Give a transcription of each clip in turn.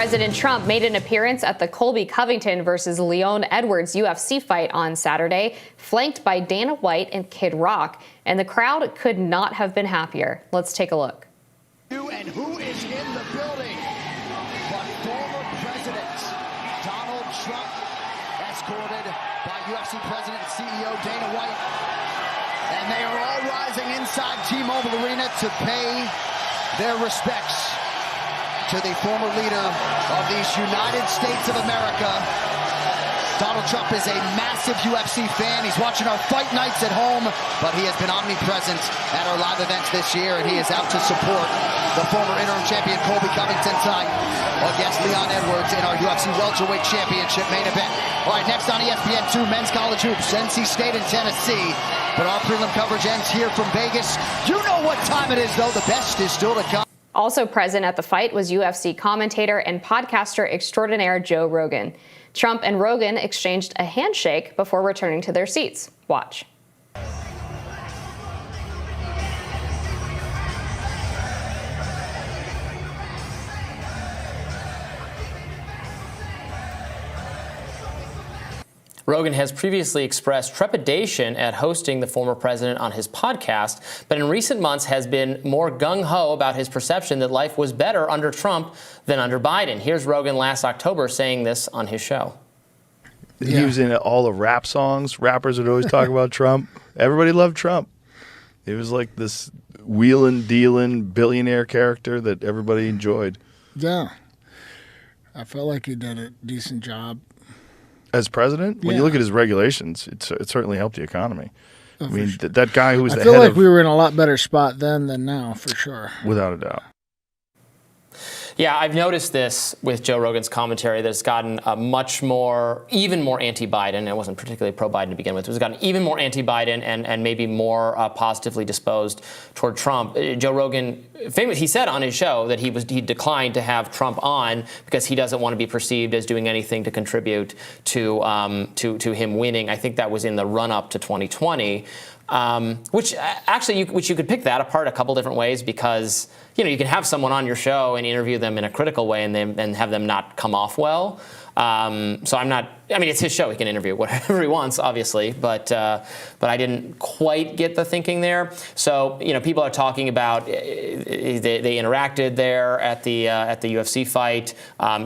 President Trump made an appearance at the Colby Covington versus Leon Edwards UFC fight on Saturday, flanked by Dana White and Kid Rock, and the crowd could not have been happier. Let's take a look. And who is in the building but former President Donald Trump, escorted by UFC President and CEO Dana White. And they are all rising inside T-Mobile Arena to pay their respects to the former leader of these United States of America. Donald Trump is a massive UFC fan. He's watching our fight nights at home, but he has been omnipresent at our live events this year, and he is out to support the former interim champion Colby Covington tonight against Leon Edwards in our UFC welterweight championship main event. All right, next on ESPN2, men's college hoops, NC State and Tennessee. But our prelim coverage ends here from Vegas. You know what time it is, though. The best is still to come. Also present at the fight was UFC commentator and podcaster extraordinaire Joe Rogan. Trump and Rogan exchanged a handshake before returning to their seats. Watch. Rogan has previously expressed trepidation at hosting the former president on his podcast, but in recent months has been more gung-ho about his perception that life was better under Trump than under Biden. Here's Rogan last October saying this on his show. He was in all the rap songs. Rappers would always talk about Trump. Everybody loved Trump. It was like this wheelin', dealin', billionaire character that everybody enjoyed. Yeah. I felt like he did a decent job. As president, when you look at his regulations, it certainly helped the economy. Oh, I mean, sure. that guy who was the I feel head like of, we were in a lot better spot then than now, for sure. without a doubt. Yeah, I've noticed this with Joe Rogan's commentary that it's gotten even more anti-Biden. It wasn't particularly pro-Biden to begin with. It's gotten even more anti-Biden and maybe more positively disposed toward Trump. Joe Rogan, he said on his show that he declined to have Trump on because he doesn't want to be perceived as doing anything to contribute to him winning. I think that was in the run-up to 2020. Which you could pick that apart a couple different ways because, you can have someone on your show and interview them in a critical way and have them not come off well. It's his show. He can interview whatever he wants, obviously, but I didn't quite get the thinking there. So, people are talking about they interacted there at the UFC fight.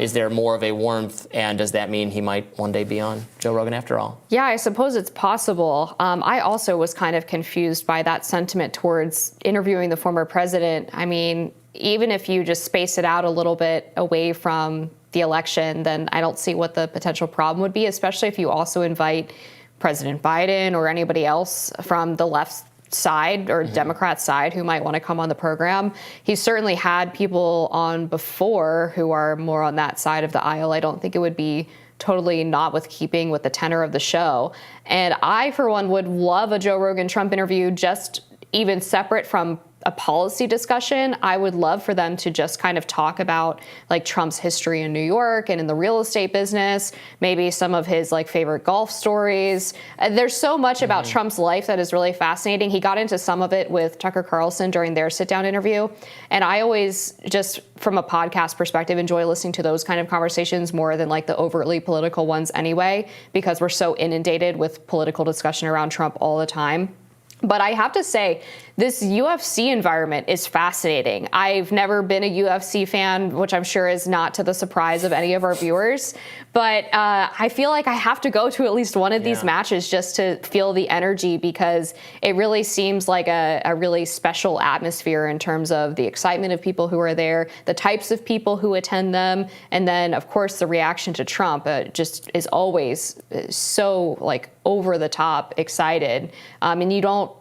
Is there more of a warmth, and does that mean he might one day be on Joe Rogan after all? Yeah, I suppose it's possible. I also was kind of confused by that sentiment towards interviewing the former president. I mean, even if you just space it out a little bit away from the election, then I don't see what the potential problem would be, especially if you also invite President Biden or anybody else from the left side or Democrat side who might want to come on the program. He's certainly had people on before who are more on that side of the aisle. I don't think it would be totally not with keeping with the tenor of the show. And I, for one, would love a Joe Rogan Trump interview, just even separate from a policy discussion. I would love for them to just kind of talk about like Trump's history in New York and in the real estate business, maybe some of his like favorite golf stories. There's so much about Trump's life that is really fascinating. He got into some of it with Tucker Carlson during their sit-down interview. And I always, just from a podcast perspective, enjoy listening to those kind of conversations more than like the overtly political ones anyway, because we're so inundated with political discussion around Trump all the time. But I have to say, this UFC environment is fascinating. I've never been a UFC fan, which I'm sure is not to the surprise of any of our viewers. But I feel like I have to go to at least one of these matches just to feel the energy, because it really seems like a really special atmosphere in terms of the excitement of people who are there, the types of people who attend them, and then, of course, the reaction to Trump just is always so like over the top excited. And you don't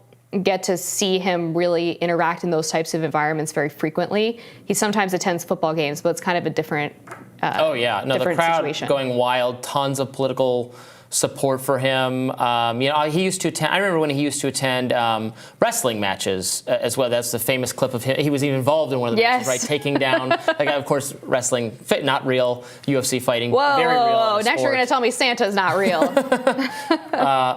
get to see him really interact in those types of environments very frequently. He sometimes attends football games, but it's kind of a different the crowd situation. Going wild, tons of political support for him. He used to attend. I remember when he used to attend wrestling matches as well. That's the famous clip of him. He was even involved in one of the matches, right? Taking down, of course, wrestling, not real, UFC fighting, very real. Whoa! Next, you're going to tell me Santa's not real.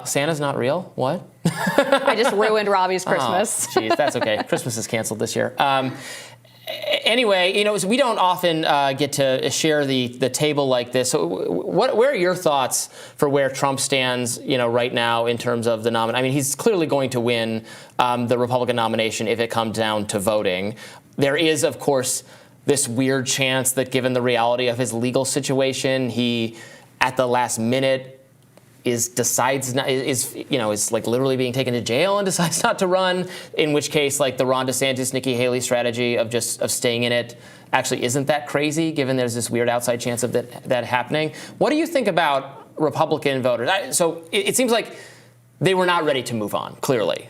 Santa's not real? What? I just ruined Robbie's Christmas. Jeez, that's okay. Christmas is canceled this year. Anyway, so we don't often get to share the table like this. So where are your thoughts for where Trump stands, right now in terms of the nomination? I mean, he's clearly going to win the Republican nomination if it comes down to voting. There is, of course, this weird chance that given the reality of his legal situation, he, at the last minute, is like literally being taken to jail and decides not to run, in which case like the Ron DeSantis, Nikki Haley strategy of staying in it actually isn't that crazy, given there's this weird outside chance of that happening. What do you think about Republican voters? So it seems like they were not ready to move on, clearly.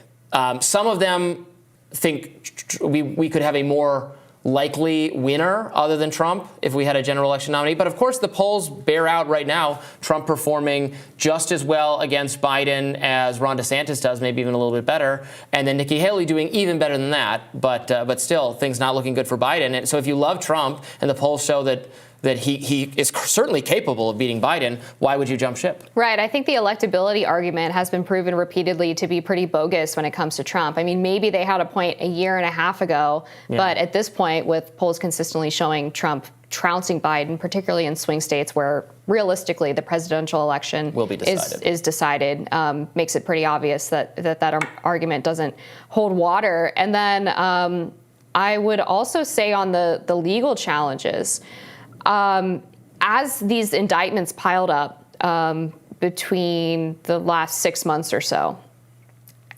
Some of them think we could have a more likely winner other than Trump if we had a general election nominee. But of course, the polls bear out right now Trump performing just as well against Biden as Ron DeSantis does, maybe even a little bit better. And then Nikki Haley doing even better than that. But still, things not looking good for Biden. And so if you love Trump and the polls show that he is certainly capable of beating Biden, why would you jump ship? Right. I think the electability argument has been proven repeatedly to be pretty bogus when it comes to Trump. I mean, maybe they had a point a year and a half ago, but at this point, with polls consistently showing Trump trouncing Biden, particularly in swing states where realistically the presidential election will be decided. is decided, makes it pretty obvious that argument doesn't hold water. And then I would also say on the legal challenges, as these indictments piled up between the last 6 months or so,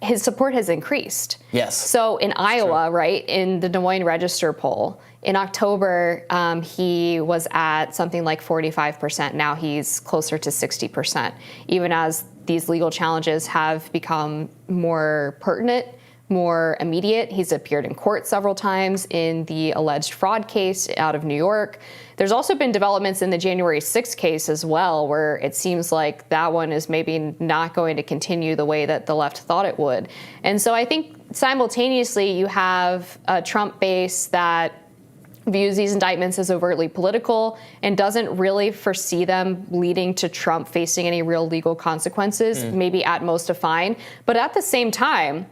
his support has increased. Yes. So in Iowa, right, in the Des Moines Register poll, in October, he was at something like 45%. Now he's closer to 60%, even as these legal challenges have become more pertinent, more immediate. He's appeared in court several times in the alleged fraud case out of New York. There's also been developments in the January 6th case as well, where it seems like that one is maybe not going to continue the way that the left thought it would. And so I think simultaneously you have a Trump base that views these indictments as overtly political and doesn't really foresee them leading to Trump facing any real legal consequences, maybe at most a fine. But at the same time,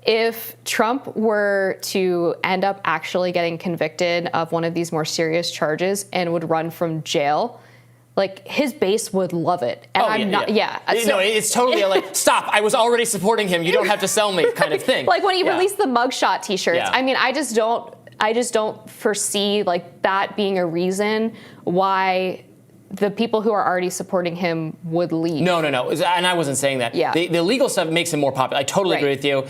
if Trump were to end up actually getting convicted of one of these more serious charges and would run from jail, like his base would love it. And no, it's totally like, stop, I was already supporting him, you don't have to sell me kind of thing. Like when he released the mugshot t-shirts, I mean, I just don't foresee like that being a reason why the people who are already supporting him would leave. No. And I wasn't saying that. Yeah. The legal stuff makes him more popular. I totally agree with you.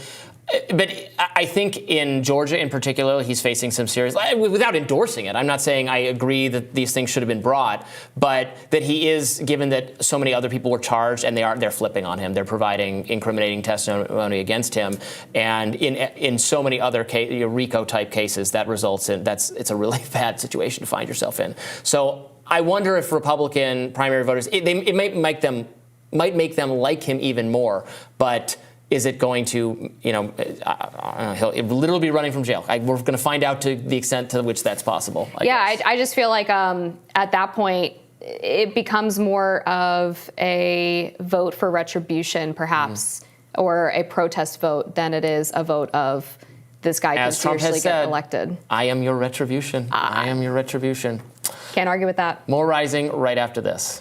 But I think in Georgia in particular, he's facing some serious, without endorsing it. I'm not saying I agree that these things should have been brought, but that he is, given that so many other people were charged and they're flipping on him. They're providing incriminating testimony against him. And in so many other RICO type cases, that results in, it's a really bad situation to find yourself in. So I wonder if Republican primary voters, it might make them like him even more, but is it going to, he'll literally be running from jail. We're going to find out to the extent to which that's possible. I just feel like at that point, it becomes more of a vote for retribution, perhaps, or a protest vote than it is a vote of this guy can seriously get elected. I am your retribution. I am your retribution. Can't argue with that. More Rising right after this.